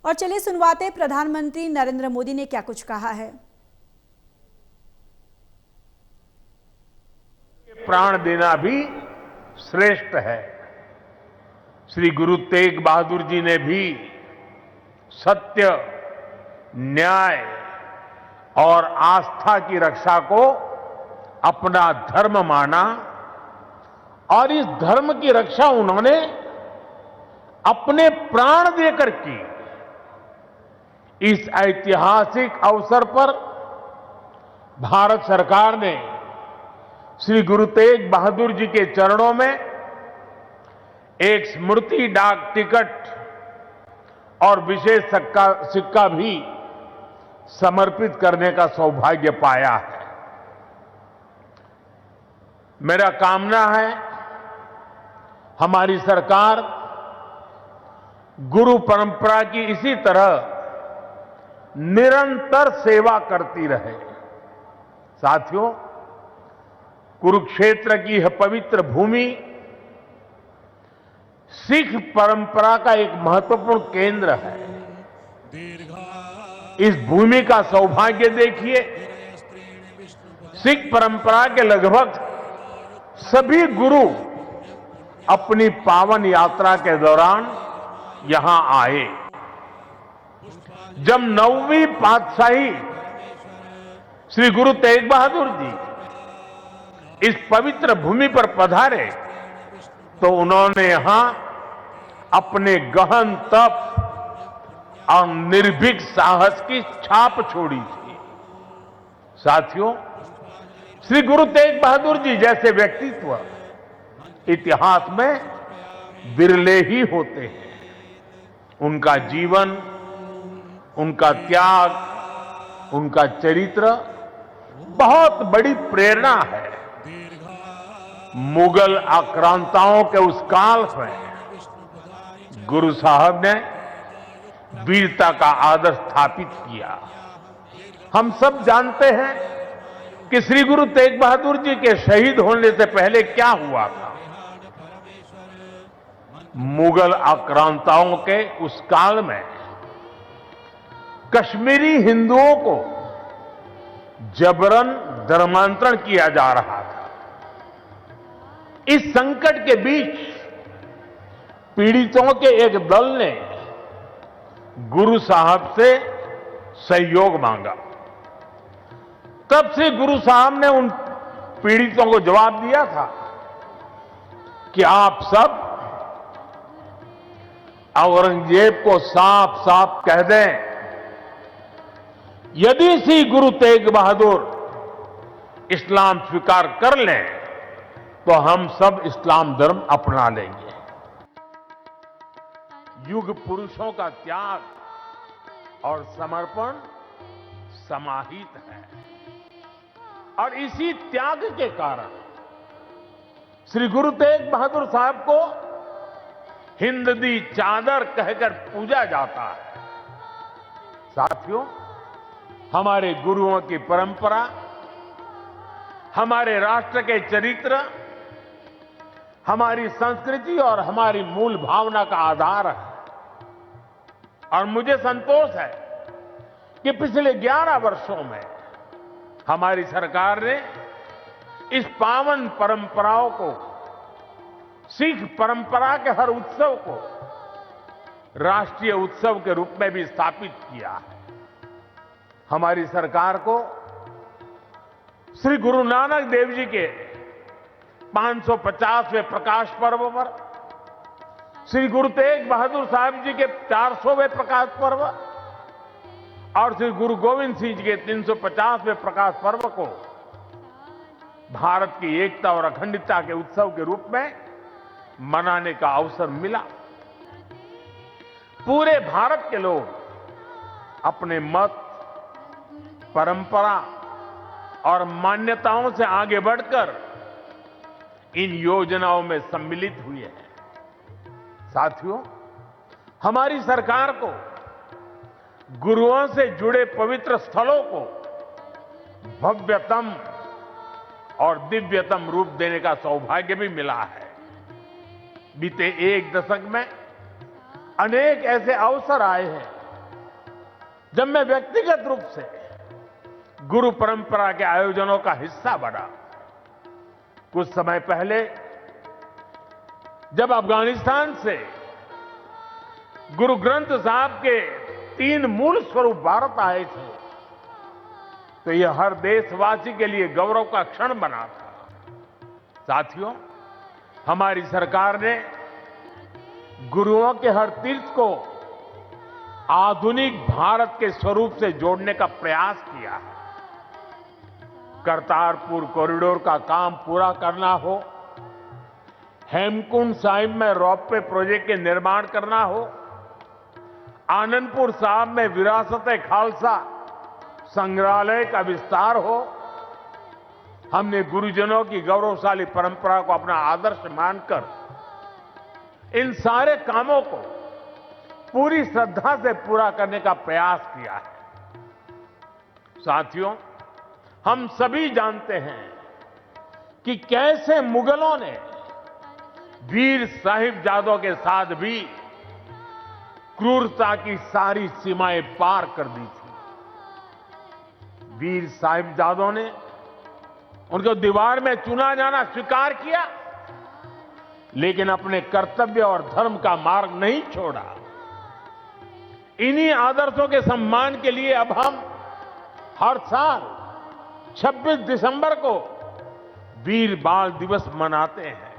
और चलिए सुनवाते प्रधानमंत्री नरेंद्र मोदी ने क्या कुछ कहा है। प्राण देना भी श्रेष्ठ है। श्री गुरु तेग बहादुर जी ने भी सत्य, न्याय और आस्था की रक्षा को अपना धर्म माना और इस धर्म की रक्षा उन्होंने अपने प्राण देकर की। इस ऐतिहासिक अवसर पर भारत सरकार ने श्री गुरु तेग बहादुर जी के चरणों में एक स्मृति डाक टिकट और विशेष सिक्का भी समर्पित करने का सौभाग्य पाया है। मेरा कामना है हमारी सरकार गुरु परंपरा की इसी तरह निरंतर सेवा करती रहे। साथियों, कुरुक्षेत्र की यह पवित्र भूमि सिख परंपरा का एक महत्वपूर्ण केंद्र है। इस भूमि का सौभाग्य देखिए, सिख परंपरा के लगभग सभी गुरु अपनी पावन यात्रा के दौरान यहां आए। जब 9वीं पातशाही श्री गुरु तेग बहादुर जी इस पवित्र भूमि पर पधारे तो उन्होंने यहां अपने गहन तप और निर्भीक साहस की छाप छोड़ी थी। साथियों, श्री गुरु तेग बहादुर जी जैसे व्यक्तित्व इतिहास में विरले ही होते हैं। उनका जीवन, उनका त्याग, उनका चरित्र बहुत बड़ी प्रेरणा है। मुगल आक्रांताओं के उस काल में गुरु साहब ने वीरता का आदर्श स्थापित किया। हम सब जानते हैं कि श्री गुरु तेग बहादुर जी के शहीद होने से पहले क्या हुआ था। मुगल आक्रांताओं के उस काल में कश्मीरी हिंदुओं को जबरन धर्मांतरण किया जा रहा था। इस संकट के बीच पीड़ितों के एक दल ने गुरु साहब से सहयोग मांगा। तब से गुरु साहब ने उन पीड़ितों को जवाब दिया था कि आप सब औरंगजेब को साफ साफ कह दें, यदि श्री गुरु तेग बहादुर इस्लाम स्वीकार कर लें तो हम सब इस्लाम धर्म अपना लेंगे। युग पुरुषों का त्याग और समर्पण समाहित है और इसी त्याग के कारण श्री गुरु तेग बहादुर साहब को हिंद दी चादर कहकर पूजा जाता है। साथियों, हमारे गुरुओं की परंपरा हमारे राष्ट्र के चरित्र, हमारी संस्कृति और हमारी मूल भावना का आधार है। और मुझे संतोष है कि पिछले 11 वर्षों में हमारी सरकार ने इस पावन परंपराओं को, सिख परंपरा के हर उत्सव को राष्ट्रीय उत्सव के रूप में भी स्थापित किया है। हमारी सरकार को श्री गुरु नानक देव जी के 550वें प्रकाश पर्व पर, श्री गुरु तेग बहादुर साहब जी के 400वें प्रकाश पर्व और श्री गुरु गोविंद सिंह जी के 350वें प्रकाश पर्व को भारत की एकता और अखंडता के उत्सव के रूप में मनाने का अवसर मिला। पूरे भारत के लोग अपने मत, परंपरा और मान्यताओं से आगे बढ़कर इन योजनाओं में सम्मिलित हुए हैं। साथियों, हमारी सरकार को गुरुओं से जुड़े पवित्र स्थलों को भव्यतम और दिव्यतम रूप देने का सौभाग्य भी मिला है। बीते एक दशक में अनेक ऐसे अवसर आए हैं जब मैं व्यक्तिगत रूप से गुरु परंपरा के आयोजनों का हिस्सा बना, कुछ समय पहले जब अफगानिस्तान से गुरु ग्रंथ साहब के 3 मूल स्वरूप भारत आए थे, तो यह हर देशवासी के लिए गौरव का क्षण बना था। साथियों, हमारी सरकार ने गुरुओं के हर तीर्थ को आधुनिक भारत के स्वरूप से जोड़ने का प्रयास किया है। करतारपुर कॉरिडोर का काम पूरा करना हो, हेमकुंड साहिब में रोपवे प्रोजेक्ट के निर्माण करना हो, आनंदपुर साहिब में विरासत-ए खालसा संग्रहालय का विस्तार हो, हमने गुरुजनों की गौरवशाली परंपरा को अपना आदर्श मानकर इन सारे कामों को पूरी श्रद्धा से पूरा करने का प्रयास किया है। साथियों, हम सभी जानते हैं कि कैसे मुगलों ने वीर साहिबजादों के साथ भी क्रूरता की सारी सीमाएं पार कर दी थी। वीर साहिबजादों ने उनको दीवार में चुना जाना स्वीकार किया, लेकिन अपने कर्तव्य और धर्म का मार्ग नहीं छोड़ा। इन्हीं आदर्शों के सम्मान के लिए अब हम हर साल 26 दिसंबर को वीर बाल दिवस मनाते हैं।